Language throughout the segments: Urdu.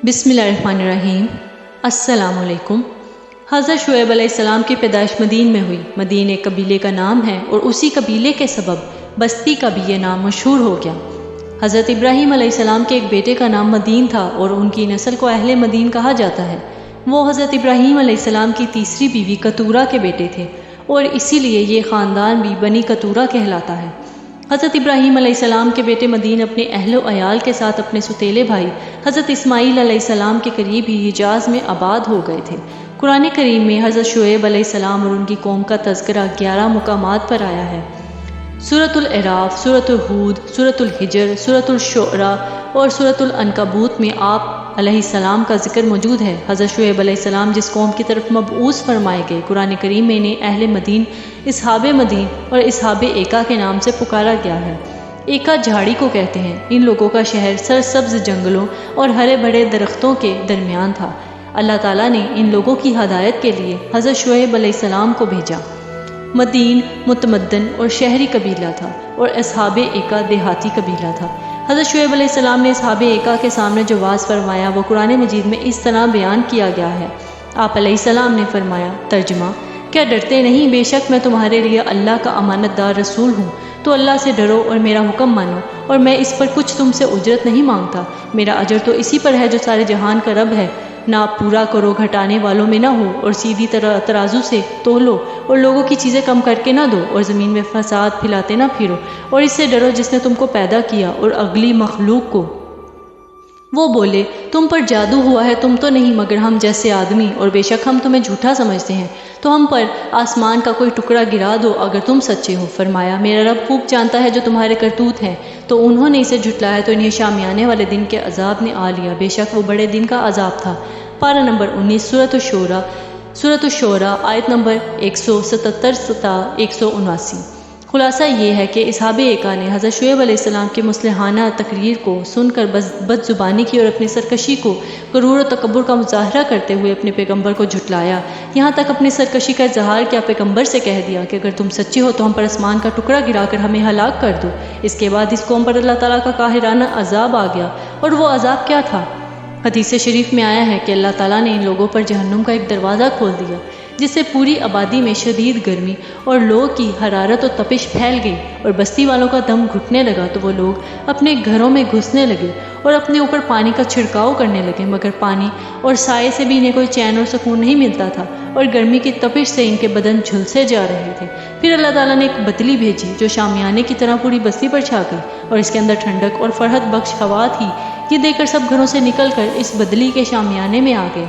بسم اللہ الرحمن الرحیم۔ السلام علیکم۔ حضرت شعیب علیہ السلام کی پیدائش مدین میں ہوئی۔ مدین ایک قبیلے کا نام ہے اور اسی قبیلے کے سبب بستی کا بھی یہ نام مشہور ہو گیا۔ حضرت ابراہیم علیہ السلام کے ایک بیٹے کا نام مدین تھا اور ان کی نسل کو اہل مدین کہا جاتا ہے۔ وہ حضرت ابراہیم علیہ السلام کی تیسری بیوی کتورہ کے بیٹے تھے اور اسی لیے یہ خاندان بھی بنی کتورہ کہلاتا ہے۔ حضرت ابراہیم علیہ السلام کے بیٹے مدین اپنے اہل و عیال کے ساتھ اپنے سوتیلے بھائی حضرت اسماعیل علیہ السلام کے قریب ہی حجاز میں آباد ہو گئے تھے۔ قرآن کریم میں حضرت شعیب علیہ السلام اور ان کی قوم کا تذکرہ 11 مقامات پر آیا ہے۔ سورۃ الاعراف، سورۃ ہود، سورۃ الحجر، سورۃ الشعراء اور سورۃ العنکبوت میں آپ علیہ السلام کا ذکر موجود ہے۔ حضرت شعیب علیہ السلام جس قوم کی طرف مبعوث فرمائے گئے، قرآن کریم میں انہیں اہل مدین، اصحاب مدین اور اصحاب ایکا کے نام سے پکارا گیا ہے۔ ایکا جھاڑی کو کہتے ہیں۔ ان لوگوں کا شہر سرسبز جنگلوں اور ہرے بھرے درختوں کے درمیان تھا۔ اللہ تعالیٰ نے ان لوگوں کی ہدایت کے لیے حضرت شعیب علیہ السلام کو بھیجا۔ مدین متمدن اور شہری قبیلہ تھا اور اصحاب ایکا دیہاتی قبیلہ تھا۔ حضرت شعیب علیہ السلام نے اصحاب ایکا کے سامنے جو واز فرمایا وہ قرآن مجید میں اس طرح بیان کیا گیا ہے۔ آپ علیہ السلام نے فرمایا، ترجمہ: کیا ڈرتے نہیں؟ بے شک میں تمہارے لیے اللہ کا امانت دار رسول ہوں، تو اللہ سے ڈرو اور میرا حکم مانو، اور میں اس پر کچھ تم سے اجرت نہیں مانگتا۔ میرا اجر تو اسی پر ہے جو سارے جہان کا رب ہے۔ ناپ پورا کرو، گھٹانے والوں میں نہ ہو، اور سیدھی ترازو سے تولو، اور لوگوں کی چیزیں کم کر کے نہ دو، اور زمین میں فساد پھیلاتے نہ پھرو، اور اس سے ڈرو جس نے تم کو پیدا کیا اور اگلی مخلوق کو۔ وہ بولے، تم پر جادو ہوا ہے، تم تو نہیں مگر ہم جیسے آدمی، اور بے شک ہم تمہیں جھوٹا سمجھتے ہیں، تو ہم پر آسمان کا کوئی ٹکڑا گرا دو اگر تم سچے ہو۔ فرمایا، میرا رب خوب جانتا ہے جو تمہارے کرتوت ہیں۔ تو انہوں نے اسے جھٹلایا تو انہیں شامیانے والے دن کے عذاب نے آ لیا، بے شک وہ بڑے دن کا عذاب تھا۔ پارہ نمبر 19، سورۃ الشعراء، آیت نمبر 177 تا 179۔ خلاصہ یہ ہے کہ اصحاب ایکا نے حضرت شعیب علیہ السلام کی مصلحانہ تقریر کو سن کر بد زبانی کی اور اپنی سرکشی کو، غرور و تکبر کا مظاہرہ کرتے ہوئے اپنے پیغمبر کو جھٹلایا، یہاں تک اپنی سرکشی کا اظہار کیا، پیغمبر سے کہہ دیا کہ اگر تم سچے ہو تو ہم پر آسمان کا ٹکڑا گرا کر ہمیں ہلاک کر دو۔ اس کے بعد اس قوم پر اللہ تعالیٰ کا قاہرانہ عذاب آ گیا، اور وہ عذاب کیا تھا؟ حدیث شریف میں آیا ہے کہ اللہ تعالیٰ نے ان لوگوں پر جہنم کا ایک دروازہ کھول دیا، جس سے پوری آبادی میں شدید گرمی اور لو کی حرارت و تپش پھیل گئی، اور بستی والوں کا دم گھٹنے لگا تو وہ لوگ اپنے گھروں میں گھسنے لگے اور اپنے اوپر پانی کا چھڑکاؤ کرنے لگے، مگر پانی اور سائے سے بھی انہیں کوئی چین اور سکون نہیں ملتا تھا، اور گرمی کی تپش سے ان کے بدن جھلسے جا رہے تھے۔ پھر اللہ تعالیٰ نے ایک بدلی بھیجی جو شامیانے کی طرح پوری بستی پر چھا گئی، اور اس کے اندر ٹھنڈک اور فرحت بخش ہوا تھی۔ یہ دیکھ کر سب گھروں سے نکل کر اس بدلی کے شامیانے میں آ گئے۔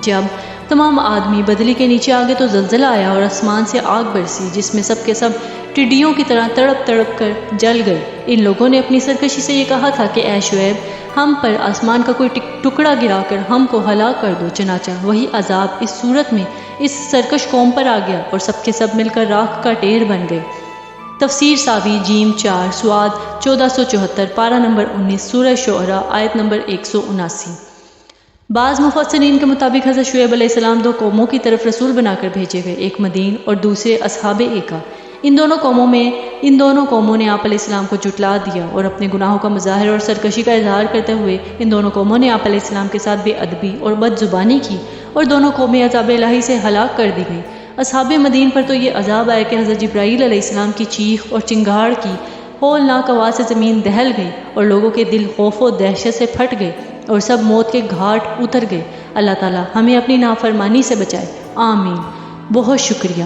جب تمام آدمی بدلی کے نیچے آ گئے تو زلزلہ آیا اور آسمان سے آگ برسی، جس میں سب کے سب ٹڈیوں کی طرح تڑپ تڑپ کر جل گئے۔ ان لوگوں نے اپنی سرکشی سے یہ کہا تھا کہ اے شعیب، ہم پر آسمان کا کوئی ٹکڑا گرا کر ہم کو ہلاک کر دو، چنانچہ وہی عذاب اس صورت میں اس سرکش قوم پر آ گیا، اور سب کے سب مل کر راکھ کا ڈھیر بن گئے۔ تفسیر ساوی، جیم 4، سواد 1474، پارہ نمبر 19، سورہ شعراء، آیت نمبر 179۔ بعض مفسرین کے مطابق حضرت شعیب علیہ السلام دو قوموں کی طرف رسول بنا کر بھیجے گئے، ایک مدین اور دوسرے اصحاب ایکا۔ ان دونوں قوموں نے آپ علیہ السلام کو جھٹلا دیا اور اپنے گناہوں کا مظاہر اور سرکشی کا اظہار کرتے ہوئے ان دونوں قوموں نے آپ علیہ السلام کے ساتھ بے ادبی اور بد زبانی کی، اور دونوں قومیں عذاب الہی سے ہلاک کر دی گئیں۔ اصحاب مدین پر تو یہ عذاب آیا کہ حضرت جبرائیل علیہ السلام کی چیخ اور چنگھاڑ کی ہولناک آواز سے زمین دہل گئی، اور لوگوں کے دل خوف و دہشت سے پھٹ گئے اور سب موت کے گھاٹ اتر گئے۔ اللہ تعالیٰ ہمیں اپنی نافرمانی سے بچائے، آمین۔ بہت شکریہ۔